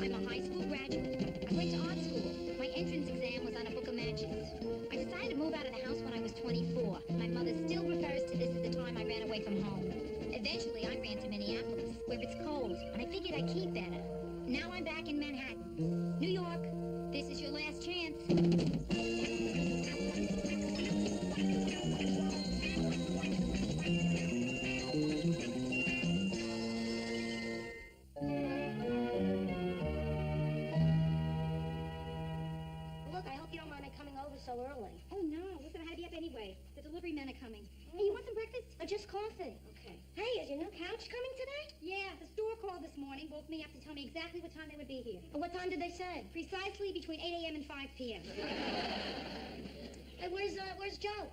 I'm a high school graduate. I went to art school. My entrance exam was on a book of matches. I decided to move out of the house when I was 24. My mother still refers to this as the time I ran away from home. Eventually, I ran to Minneapolis, where it's cold, and I figured I'd keep better. Now I'm back in Manhattan. New York, this is your last chance. Look, I hope you don't mind me coming over so early. Oh, no. Listen, I had to be up anyway. The delivery men are coming. Hey, you want some breakfast? Just coffee. Okay. Hey, is your new couch coming today? Yeah, the store called this morning, woke me up to tell me exactly what time they would be here. And what time did they say? Precisely between 8 a.m. and 5 p.m. Hey, where's Joe?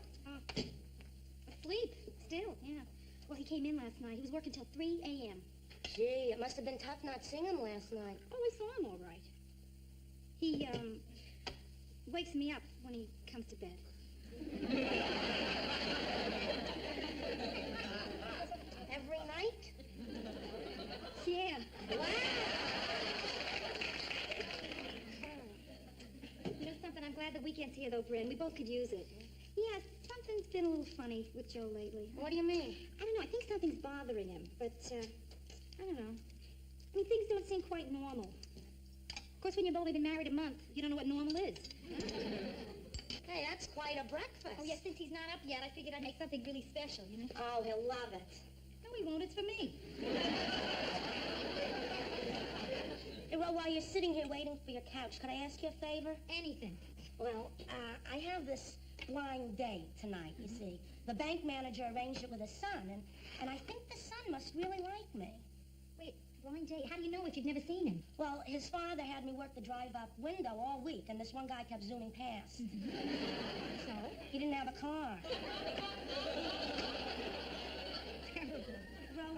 Asleep, still, yeah. Well, he came in last night. He was working till 3 a.m. Gee, it must have been tough not seeing him last night. Oh, I saw him all right. He, wakes me up when he comes to bed. Every night? Yeah. Wow! You know something? I'm glad the weekend's here, though, Bryn. We both could use it. Yeah, something's been a little funny with Joe lately. What do you mean? I don't know. I think something's bothering him, but, I don't know. I mean, things don't seem quite normal. Of course, when you've only been married a month, you don't know what normal is. Hey, that's quite a breakfast. Oh, yeah, since he's not up yet, I figured I'd make something really special, you know? Oh, he'll love it. No, he won't. It's for me. Hey, well, while you're sitting here waiting for your couch, could I ask you a favor? Anything. Well, I have this blind date tonight, you see. The bank manager arranged it with his son, and I think the son must really like me. Wait, blind date? How do you know if you've never seen him? Well, his father had me work the drive-up window all week, and this one guy kept zooming past. So? He didn't have a car. Well,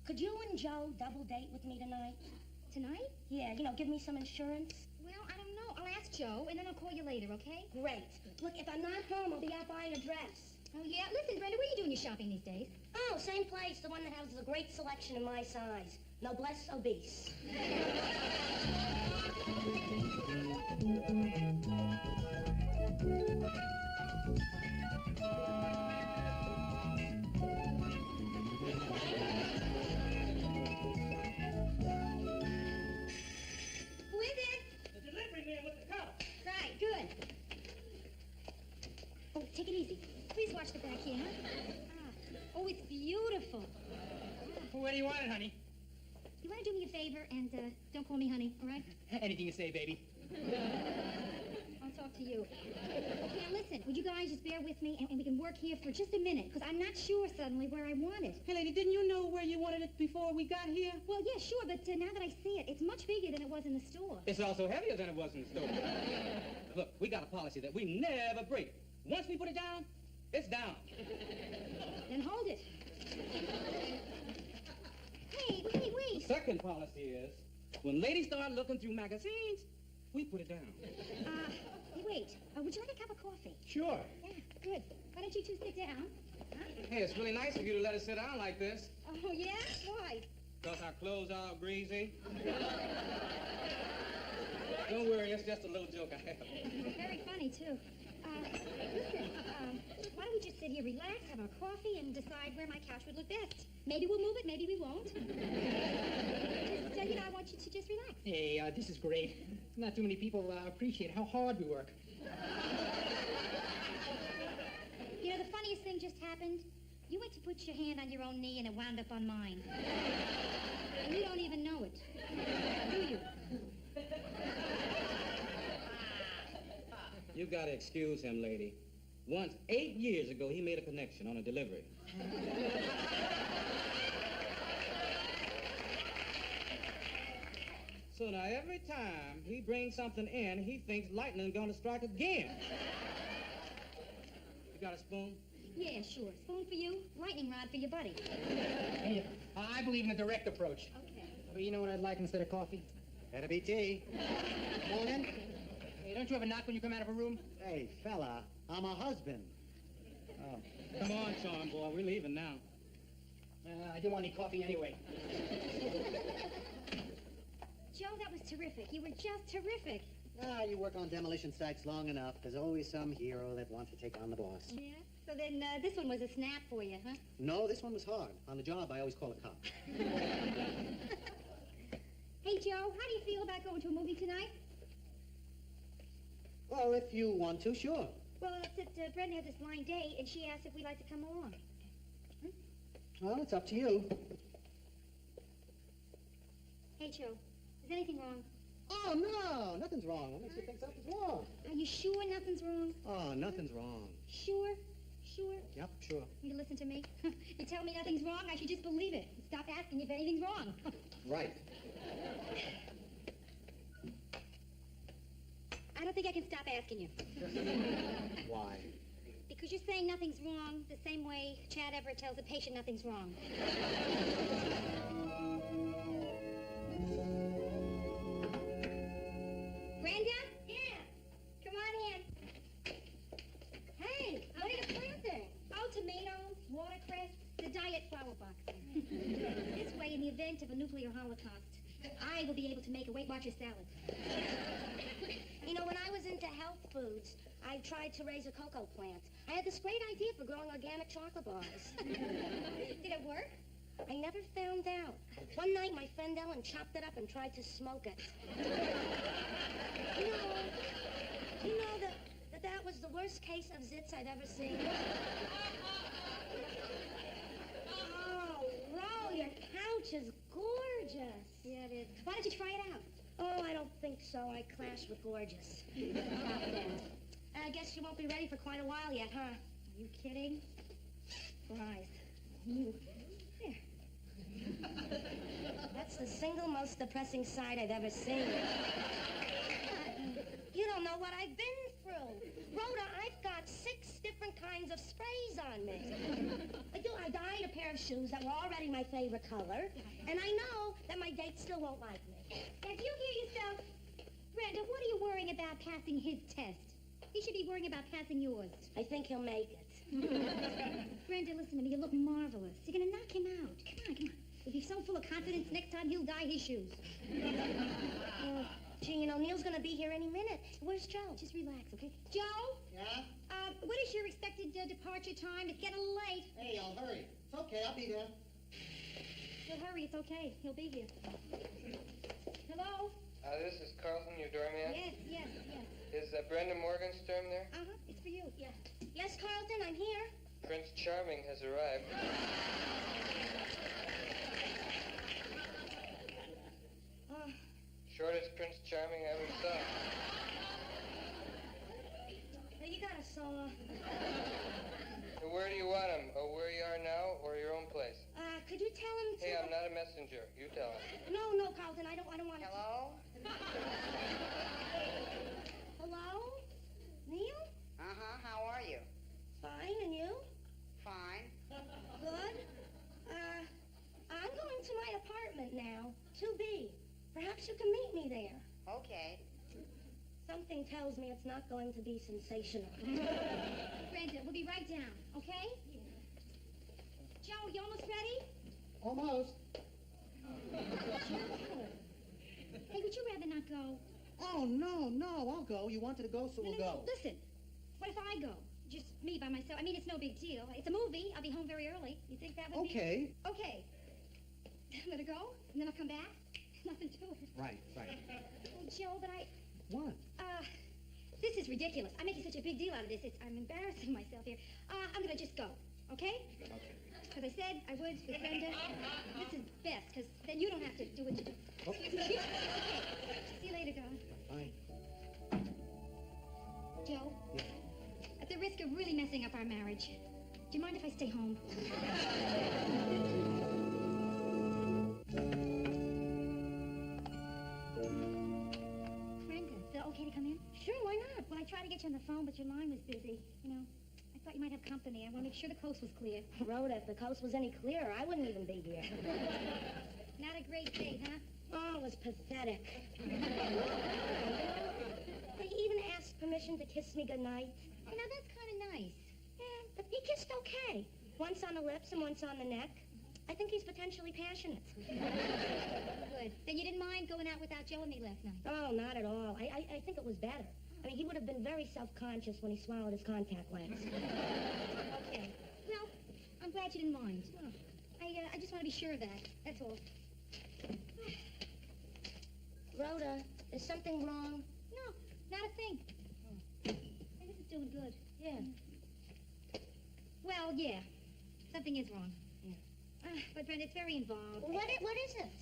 could you and Joe double date with me tonight? Tonight? Yeah, you know, give me some insurance. Well, I don't know. I'll ask Joe, and then I'll call you later, okay? Great. Look, if I'm not home, I'll be out buying a dress. Oh, yeah? Listen, Brenda, where are you doing your shopping these days? Oh, same place, the one that has a great selection in my size. Noblesse obese. Who is it? The delivery man with the car. Right, good. Oh, take it easy. Please watch the back here, huh? Oh, it's beautiful. Where do you want it, honey? You want to do me a favor and don't call me honey, all right? Anything you say, baby. I'll talk to you. Okay, now listen. Would you guys just bear with me and we can work here for just a minute? Because I'm not sure suddenly where I want it. Hey, lady, didn't you know where you wanted it before we got here? Well, yeah, sure, but now that I see it, it's much bigger than it was in the store. It's also heavier than it was in the store. Look, we got a policy that we never break. Once we put it down, it's down. Then hold it. Hey, wait. The second policy is, when ladies start looking through magazines, we put it down. Hey, wait. Would you like a cup of coffee? Sure. Yeah, good. Why don't you two sit down? Huh? Hey, it's really nice of you to let us sit down like this. Oh, yeah? Why? Because our clothes are all greasy. Don't worry, it's just a little joke I have. Very funny, too. Listen, why don't we just sit here, relax, have our coffee, and decide where my couch would look best? Maybe we'll move it, maybe we won't. Just, I want you to just relax. Hey, this is great. Not too many people appreciate how hard we work. You know, the funniest thing just happened? You went to put your hand on your own knee and it wound up on mine. And you don't even know it, do you? You gotta excuse him, lady. Once, 8 years ago, he made a connection on a delivery. So now every time he brings something in, he thinks lightning's gonna strike again. You got a spoon? Yeah, sure. Spoon for you, lightning rod for your buddy. Hey, I believe in a direct approach. Okay. But you know what I'd like instead of coffee? That'll be tea. Morning. Hey, don't you ever knock when you come out of a room? Hey, fella, I'm a husband. Oh. Come on, Sean, boy, we're leaving now. I didn't want any coffee anyway. Joe, that was terrific. You were just terrific. Ah, you work on demolition sites long enough. There's always some hero that wants to take on the boss. Yeah? So then this one was a snap for you, huh? No, this one was hard. On the job, I always call a cop. Hey, Joe, how do you feel about going to a movie tonight? Well, if you want to, sure. Well, it's that Brenda has this blind date, and she asked if we'd like to come along. Well, it's up to you. Hey, Joe, is anything wrong? Oh, no, nothing's wrong. What makes you think something's wrong? Are you sure nothing's wrong? Oh, nothing's wrong. Sure? Sure? Yep, sure. You listen to me? You tell me nothing's wrong, I should just believe it. Stop asking if anything's wrong. Right. I don't think I can stop asking you. Why? Because you're saying nothing's wrong the same way Chad Everett tells a patient nothing's wrong. Brenda? Yeah. Come on in. Hey, what are you planting? Oh, tomatoes, watercress, the diet flower box. This way, in the event of a nuclear holocaust, I will be able to make a Weight Watchers salad. You know, when I was into health foods, I tried to raise a cocoa plant. I had this great idea for growing organic chocolate bars. Did it work? I never found out. One night, my friend Ellen chopped it up and tried to smoke it. You know that was the worst case of zits I've ever seen. Oh, Ro, your couch is gorgeous. Yeah, it is. Why don't you try it out? Oh, I don't think so. I clash with gorgeous. I guess you won't be ready for quite a while yet, huh? Are you kidding? Surprise. You. There. That's the single most depressing sight I've ever seen. You don't know what I've been through. Rhoda, I've got 6 different kinds of sprays on me. I dyed a pair of shoes that were already my favorite color, and I know that my date still won't like me. If you hear yourself, Brenda, what are you worrying about passing his test? He should be worrying about passing yours. I think he'll make it. Brenda, listen to me. You look marvelous. You're going to knock him out. Come on, come on. If he's so full of confidence, next time he'll dye his shoes. Gee, you know, Neil's gonna be here any minute. Where's Joe? Just relax, okay? Joe? Yeah? What is your expected departure time? It's getting late. Hey, I'll hurry. It's okay, I'll be there. Well, hurry. It's okay. He'll be here. Hello? This is Carlton, your doorman. Yes, yes, yes. Is Brenda Morgenstern there? Uh-huh. It's for you. Yeah. Yes, Carlton, I'm here. Prince Charming has arrived. Shortest Prince Charming I ever saw. Hey, you got a saw. Where do you want him? Oh, where you are now, or your own place? Could you tell him to... Hey, I'm not a messenger. You tell him. No, Carlton, I don't want to... Hello? Hello? Neil? Uh-huh, how are you? Fine, and you? Fine. Good. I'm going to my apartment now, 2B. Perhaps you can meet me there. Okay. Something tells me it's not going to be sensational. Brenda, we'll be right down, okay? Joe, you almost ready? Almost. Hey, would you rather not go? Oh, no, I'll go. You wanted to go, so we'll go. Listen, what if I go? Just me by myself. I mean, it's no big deal. It's a movie. I'll be home very early. You think that would be... Okay. Okay. Let her go, and then I'll come back. Nothing to it. Right. Oh, Joe, but What? this is ridiculous. I'm making such a big deal out of this. I'm embarrassing myself here. I'm gonna just go, okay? Okay. Because I said I would with Brenda. This is best, because then you don't have to do what you do. Okay. Okay. See you later, darling. Bye. Joe? Yeah. At the risk of really messing up our marriage, do you mind if I stay home? Brenda, is it okay to come in? Sure, why not? Well, I tried to get you on the phone, but your line was busy. You know, I thought you might have company. I want to make sure the coast was clear. Rhoda, if the coast was any clearer, I wouldn't even be here. Not a great date, huh? Oh, it was pathetic. They even asked permission to kiss me goodnight. You know, that's kind of nice. Yeah, but he kissed okay. Once on the lips and once on the neck. I think he's potentially passionate. Good. Then you didn't mind going out without Joe and me last night? Oh, not at all. I think it was better. I mean, he would have been very self-conscious when he swallowed his contact lens. Okay. Well, I'm glad you didn't mind. I just want to be sure of that. That's all. Rhoda, is something wrong? No, not a thing. Hey, this is doing good. Yeah. Well, yeah. Something is wrong. Yeah. But, Brenda, it's very involved. Well, what is it?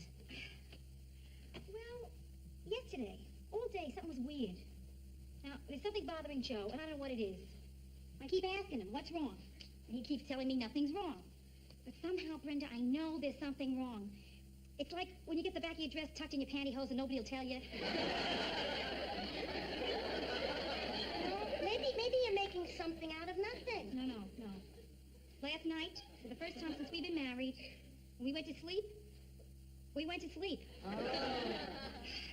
Well, yesterday, all day, something was weird. Now, there's something bothering Joe, and I don't know what it is. I keep asking him, what's wrong? And he keeps telling me nothing's wrong. But somehow, Brenda, I know there's something wrong. It's like when you get the back of your dress tucked in your pantyhose and nobody will tell you. Maybe you're making something out of nothing. No. Last night, for the first time since we've been married, when we went to sleep, we went to sleep. Oh.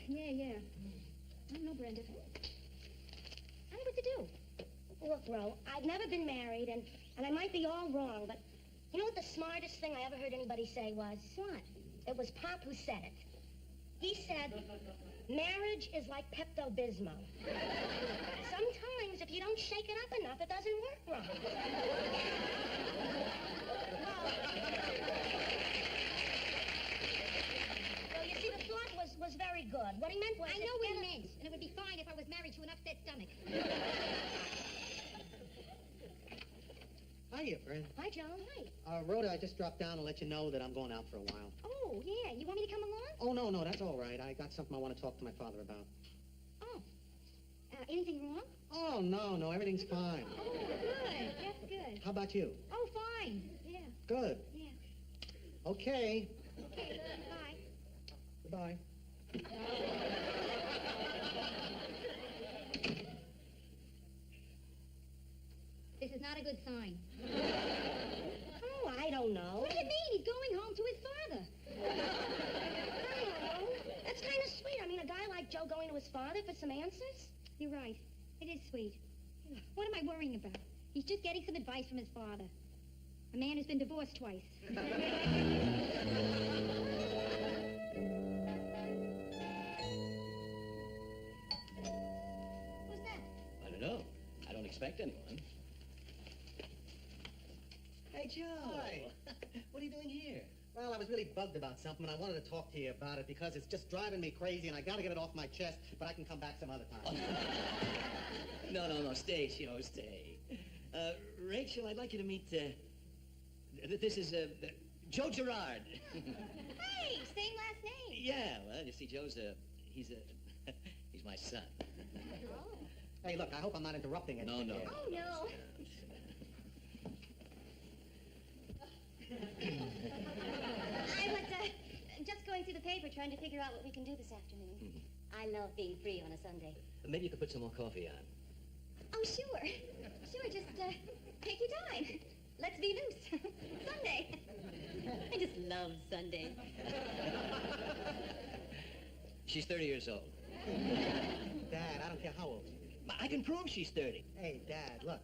Yeah. I don't know, Brenda. I don't know what to do. Look, Ro, I've never been married, and I might be all wrong, but you know what the smartest thing I ever heard anybody say was? What? It was Pop who said it. He said, marriage is like Pepto-Bismol. Sometimes, if you don't shake it up enough, it doesn't work right. Well, you see, the thought was very good. What he meant was... I know what he meant, and it would be fine if I was married to an upset stomach. Hiya, friend. Hi, John. Hi. Rhoda, I just dropped down to let you know that I'm going out for a while. Oh, yeah. You want me to come along? Oh, no, that's all right. I got something I want to talk to my father about. Oh. Anything wrong? Oh, no, everything's fine. Oh, good. That's good. How about you? Oh, fine. Yeah. Good. Yeah. Okay. Okay, bye. Goodbye. This is not a good sign. Oh, I don't know. What do you mean? He's going home to his father. I don't know. That's kind of sweet. I mean, a guy like Joe going to his father for some answers? You're right. It is sweet. What am I worrying about? He's just getting some advice from his father. A man who's been divorced twice. Who's that? I don't know. I don't expect anyone. Hey, Joe. Hi. What are you doing here? Well, I was really bugged about something, and I wanted to talk to you about it because it's just driving me crazy, and I got to get it off my chest, but I can come back some other time. No. Stay, Joe, stay. Rachel, I'd like you to meet, this is, Joe Gerard. Hey, same last name. Yeah, well, you see, Joe's, he's my son. Oh. Hey, look, I hope I'm not interrupting it. No. Oh, no. I was just going through the paper trying to figure out what we can do this afternoon. I love being free on a Sunday. Maybe you could put some more coffee on. Oh, sure. Sure, just take your time. Let's be loose. Sunday. I just love Sunday. She's 30 years old. Dad, I don't care how old. I can prove she's 30. Hey, Dad, look.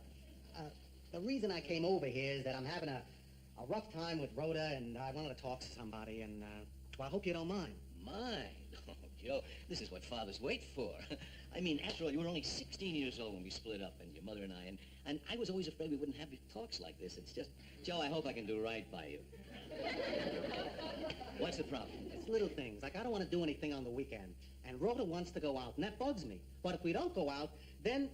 The reason I came over here is that I'm having a rough time with Rhoda, and I wanted to talk to somebody, and, well, I hope you don't mind. Mind? Oh, Joe, this is what fathers wait for. I mean, after all, you were only 16 years old when we split up, and your mother and I, and I was always afraid we wouldn't have talks like this. It's just, Joe, I hope I can do right by you. What's the problem? It's little things. Like, I don't want to do anything on the weekend, and Rhoda wants to go out, and that bugs me. But if we don't go out, then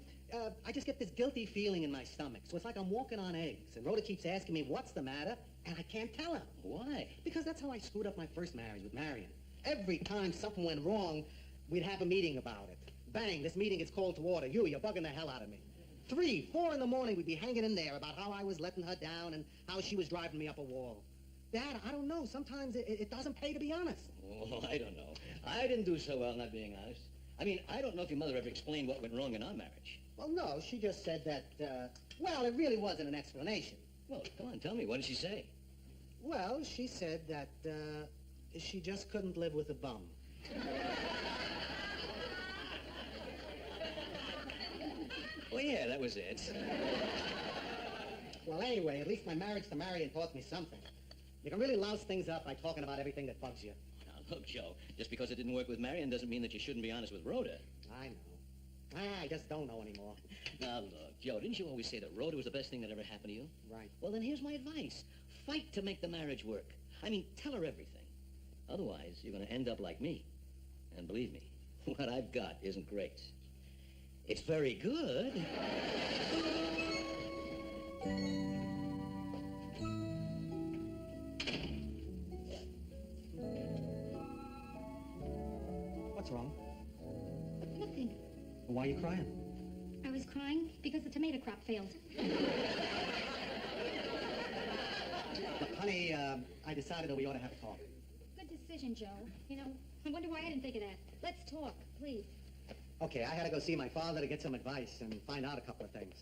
I just get this guilty feeling in my stomach. So it's like I'm walking on eggs, and Rhoda keeps asking me what's the matter, and I can't tell her. Why? Because that's how I screwed up my first marriage with Marion. Every time something went wrong, we'd have a meeting about it. Bang, this meeting gets called to order. You're bugging the hell out of me. 3, 4 in the morning, we'd be hanging in there about how I was letting her down and how she was driving me up a wall. Dad, I don't know. Sometimes it doesn't pay to be honest. Oh, I don't know. I didn't do so well not being honest. I mean, I don't know if your mother ever explained what went wrong in our marriage. Well, no, she just said that, well, it really wasn't an explanation. Well, come on, tell me. What did she say? Well, she said that, she just couldn't live with a bum. Well, yeah, that was it. Well, anyway, at least my marriage to Marion taught me something. You can really louse things up by talking about everything that bugs you. Now, look, Joe, just because it didn't work with Marion doesn't mean that you shouldn't be honest with Rhoda. I know. I just don't know anymore. Now, look, Joe, didn't you always say that Rhoda was the best thing that ever happened to you? Right. Well, then here's my advice. Fight to make the marriage work. I mean, tell her everything. Otherwise, you're going to end up like me. And believe me, what I've got isn't great. It's very good. What's wrong? Nothing. Why are you crying? I was crying because the tomato crop failed. Look, honey, I decided that we ought to have a talk. Good decision, Joe. You know, I wonder why I didn't think of that. Let's talk, please. Okay, I had to go see my father to get some advice and find out a couple of things.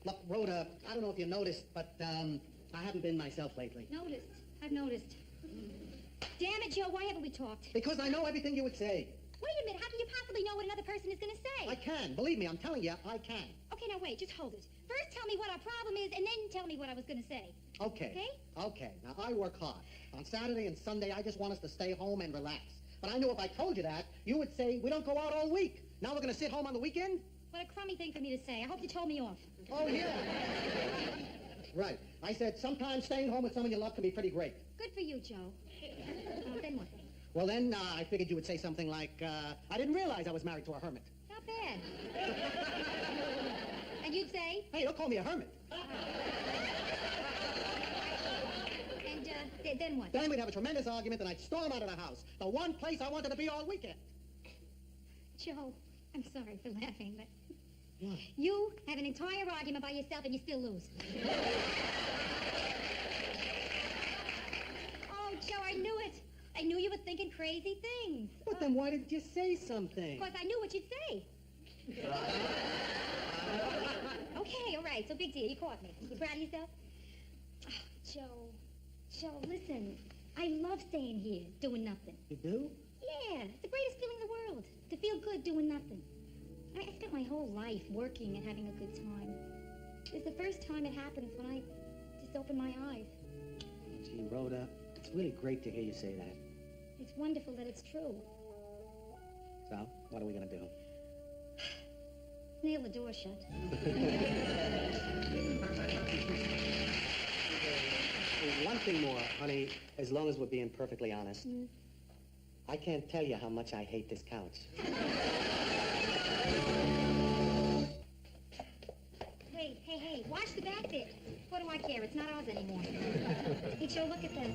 Look, Rhoda, I don't know if you noticed, but I haven't been myself lately. Noticed. I've noticed. Damn it, Joe, why haven't we talked? Because I know everything you would say. Wait a minute, how can you possibly know what another person is going to say? I can. Believe me, I'm telling you, I can. Okay, now wait, just hold it. First tell me what our problem is, and then tell me what I was going to say. Okay. Okay? Okay. Now, I work hard. On Saturday and Sunday, I just want us to stay home and relax. But I knew if I told you that, you would say, we don't go out all week. Now we're going to sit home on the weekend? What a crummy thing for me to say. I hope you told me off. Oh, yeah. Right. I said, sometimes staying home with someone you love can be pretty great. Good for you, Joe. Then what? Well, then, I figured you would say something like, I didn't realize I was married to a hermit. Not bad. And you'd say? Hey, don't call me a hermit. And then what? Then we'd have a tremendous argument, and I'd storm out of the house. The one place I wanted to be all weekend. Joe, I'm sorry for laughing, but What? you have an entire argument by yourself and you still lose. Oh, Joe, I knew it. I knew you were thinking crazy things. But then why didn't you say something? Because I knew what you'd say. Okay, all right, so big deal. You caught me. You proud of yourself? Oh, Joe, listen. I love staying here, doing nothing. You do? Yeah, it's the greatest feeling in the world. To feel good doing nothing. I mean, I spent my whole life working and having a good time. It's the first time it happens when I just open my eyes. Gee, Rhoda, it's really great to hear you say that. It's wonderful that it's true. So, what are we going to do? Nail the door shut. One thing more, honey, as long as we're being perfectly honest. I can't tell you how much I hate this couch. Hey, watch the back bit. What do I care? It's not ours anymore. Hey, Joe, look at that.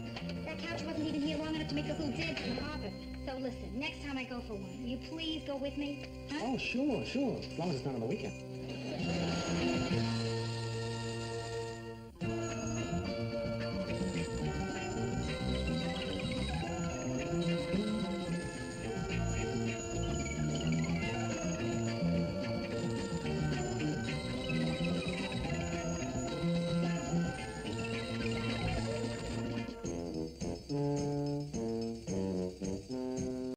That couch wasn't even here long enough to make those little dents in the carpet. So listen, next time I go for one, will you please go with me? Huh? Oh, sure. As long as it's not on the weekend.